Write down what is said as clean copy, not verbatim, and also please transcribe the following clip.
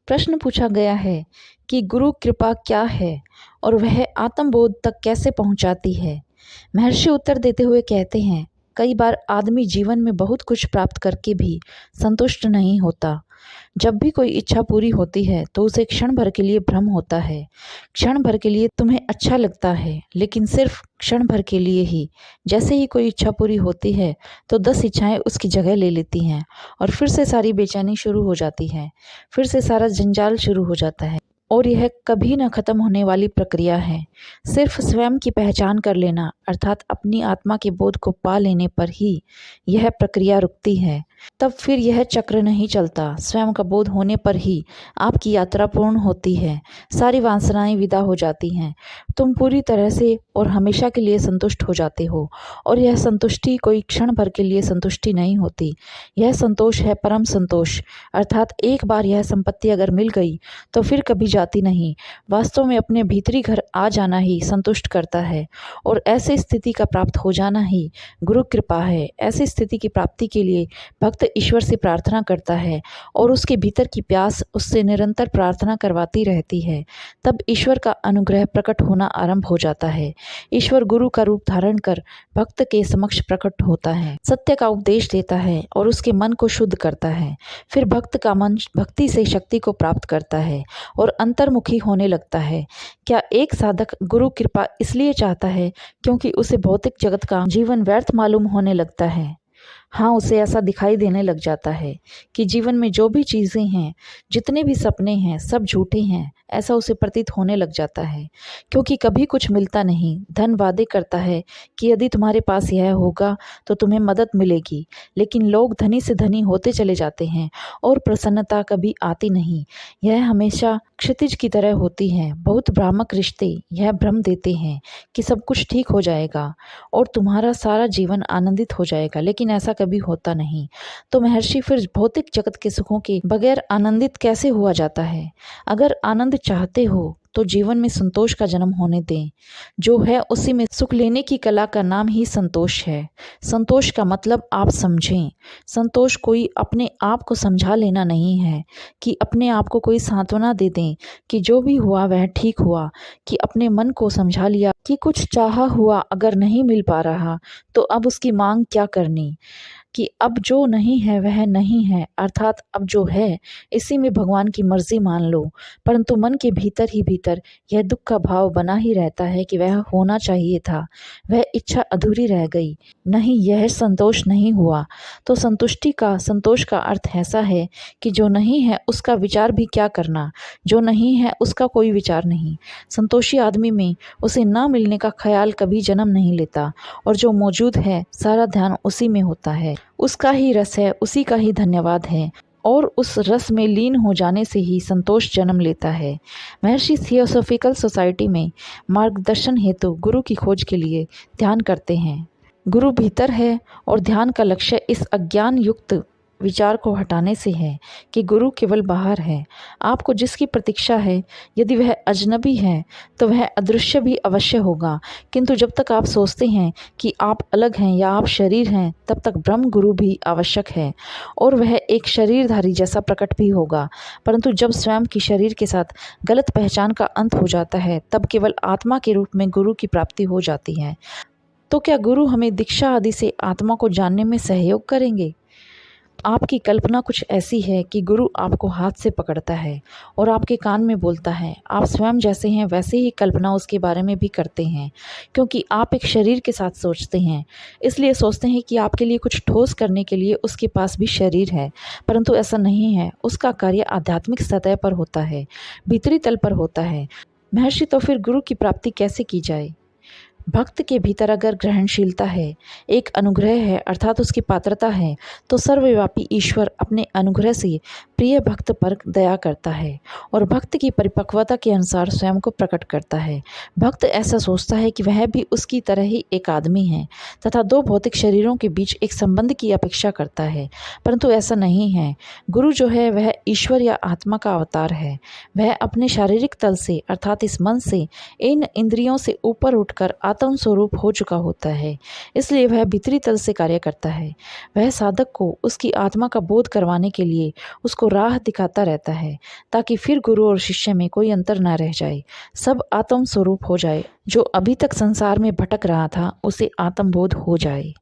प्रश्न पूछा गया है कि गुरु कृपा क्या है और वह आत्मबोध तक कैसे पहुंचाती है। महर्षि उत्तर देते हुए कहते हैं, कई बार आदमी जीवन में बहुत कुछ प्राप्त करके भी संतुष्ट नहीं होता। जब भी कोई इच्छा पूरी होती है तो उसे क्षण भर के लिए भ्रम होता है। क्षण भर के लिए तुम्हें अच्छा लगता है, लेकिन सिर्फ क्षण भर के लिए ही। जैसे ही कोई इच्छा पूरी होती है तो 10 इच्छाएं उसकी जगह ले लेती हैं और फिर से सारी बेचैनी शुरू हो जाती है। फिर से सारा जंजाल शुरू हो जाता है और यह कभी न खत्म होने वाली प्रक्रिया है। सिर्फ स्वयं की पहचान कर लेना अर्थात अपनी आत्मा के बोध को पा लेने पर ही यह प्रक्रिया रुकती है। तब फिर यह चक्र नहीं चलता। स्वयं का बोध होने पर ही आपकी यात्रा पूर्ण होती है। सारी वासनाएं विदा हो जाती हैं। तुम पूरी तरह से और हमेशा के लिए संतुष्ट हो जाते हो। और यह संतुष्टि कोई क्षण भर के लिए संतुष्टि नहीं होती। यह संतोष है परम संतोष। अर्थात एक बार यह संपत्ति अगर मिल गई तो फिर कभी जाती नहीं। वास्तव में अपने भीतरी घर आ जाना ही संतुष्ट करता है और ऐसी स्थिति का प्राप्त हो जाना ही गुरु कृपा है। ऐसी स्थिति की प्राप्ति के लिए भक्त ईश्वर से प्रार्थना करता है और उसके भीतर की प्यास उससे निरंतर प्रार्थना करवाती रहती है। तब ईश्वर का अनुग्रह प्रकट होना आरंभ हो जाता है। ईश्वर गुरु का रूप धारण कर भक्त के समक्ष प्रकट होता है, सत्य का उपदेश देता है और उसके मन को शुद्ध करता है। फिर भक्त का मन भक्ति से शक्ति को प्राप्त करता है और अंतर्मुखी होने लगता है। क्या एक साधक गुरु कृपा इसलिए चाहता है क्योंकि उसे भौतिक जगत का जीवन व्यर्थ मालूम होने लगता है? हाँ, उसे ऐसा दिखाई देने लग जाता है कि जीवन में जो भी चीज़ें हैं, जितने भी सपने हैं, सब झूठे हैं। ऐसा उसे प्रतीत होने लग जाता है क्योंकि कभी कुछ मिलता नहीं। धन वादे करता है कि यदि तुम्हारे पास यह होगा तो तुम्हें मदद मिलेगी, लेकिन लोग धनी से धनी होते चले जाते हैं और प्रसन्नता कभी आती नहीं। यह हमेशा क्षितिज की तरह होती है। बहुत भ्रामक रिश्ते यह भ्रम देते हैं कि सब कुछ ठीक हो जाएगा और तुम्हारा सारा जीवन आनंदित हो जाएगा, लेकिन ऐसा कभी होता नहीं। तो महर्षि, फिर भौतिक जगत के सुखों के बगैर आनंदित कैसे हुआ जाता है? अगर आनंद चाहते हो तो जीवन में संतोष का जन्म होने दें। जो है उसी में सुख लेने की कला का नाम ही संतोष है। संतोष का मतलब आप समझें। संतोष कोई अपने आप को समझा लेना नहीं है कि अपने आप को कोई सांत्वना दे दें कि जो भी हुआ वह ठीक हुआ, कि अपने मन को समझा लिया कि कुछ चाहा हुआ अगर नहीं मिल पा रहा तो अब उसकी मांग क्या करनी, कि अब जो नहीं है वह नहीं है, अर्थात अब जो है इसी में भगवान की मर्जी मान लो। परंतु मन के भीतर ही भीतर यह दुख का भाव बना ही रहता है कि वह होना चाहिए था, वह इच्छा अधूरी रह गई, नहीं यह संतोष नहीं हुआ। तो संतोष का अर्थ ऐसा है कि जो नहीं है उसका विचार भी क्या करना, जो नहीं है उसका कोई विचार नहीं। संतोषी आदमी में उसे न मिलने का ख्याल कभी जन्म नहीं लेता और जो मौजूद है सारा ध्यान उसी में होता है। उसका ही रस है, उसी का ही धन्यवाद है और उस रस में लीन हो जाने से ही संतोष जन्म लेता है। महर्षि थियोसॉफिकल सोसाइटी में मार्गदर्शन हेतु गुरु की खोज के लिए ध्यान करते हैं। गुरु भीतर है और ध्यान का लक्ष्य इस अज्ञान युक्त विचार को हटाने से है कि गुरु केवल बाहर है। आपको जिसकी प्रतीक्षा है, यदि वह अजनबी है तो वह अदृश्य भी अवश्य होगा, किंतु जब तक आप सोचते हैं कि आप अलग हैं या आप शरीर हैं, तब तक ब्रह्म गुरु भी आवश्यक है और वह एक शरीरधारी जैसा प्रकट भी होगा। परंतु जब स्वयं की शरीर के साथ गलत पहचान का अंत हो जाता है, तब केवल आत्मा के रूप में गुरु की प्राप्ति हो जाती है। तो क्या गुरु हमें दीक्षा आदि से आत्मा को जानने में सहयोग करेंगे? आपकी कल्पना कुछ ऐसी है कि गुरु आपको हाथ से पकड़ता है और आपके कान में बोलता है। आप स्वयं जैसे हैं वैसे ही कल्पना उसके बारे में भी करते हैं, क्योंकि आप एक शरीर के साथ सोचते हैं, इसलिए सोचते हैं कि आपके लिए कुछ ठोस करने के लिए उसके पास भी शरीर है। परंतु ऐसा नहीं है। उसका कार्य आध्यात्मिक सतह पर होता है, भीतरी तल पर होता है। महर्षि, तो फिर गुरु की प्राप्ति कैसे की जाए? भक्त के भीतर अगर ग्रहणशीलता है, एक अनुग्रह है अर्थात उसकी पात्रता है, तो सर्वव्यापी ईश्वर अपने अनुग्रह से प्रिय भक्त पर दया करता है और भक्त की परिपक्वता के अनुसार स्वयं को प्रकट करता है। भक्त ऐसा सोचता है कि वह भी उसकी तरह ही एक आदमी है तथा दो भौतिक शरीरों के बीच एक संबंध की अपेक्षा करता है, परंतु ऐसा नहीं है। गुरु जो है वह ईश्वर या आत्मा का अवतार है। वह अपने शारीरिक तल से अर्थात इस मन से, इन इंद्रियों से ऊपर उठकर आत्म स्वरूप हो चुका होता है, इसलिए वह भीतरी तल से कार्य करता है। वह साधक को उसकी आत्मा का बोध करवाने के लिए उसको को राह दिखाता रहता है ताकि फिर गुरु और शिष्य में कोई अंतर ना रह जाए, सब आत्म स्वरूप हो जाए। जो अभी तक संसार में भटक रहा था उसे आत्मबोध हो जाए।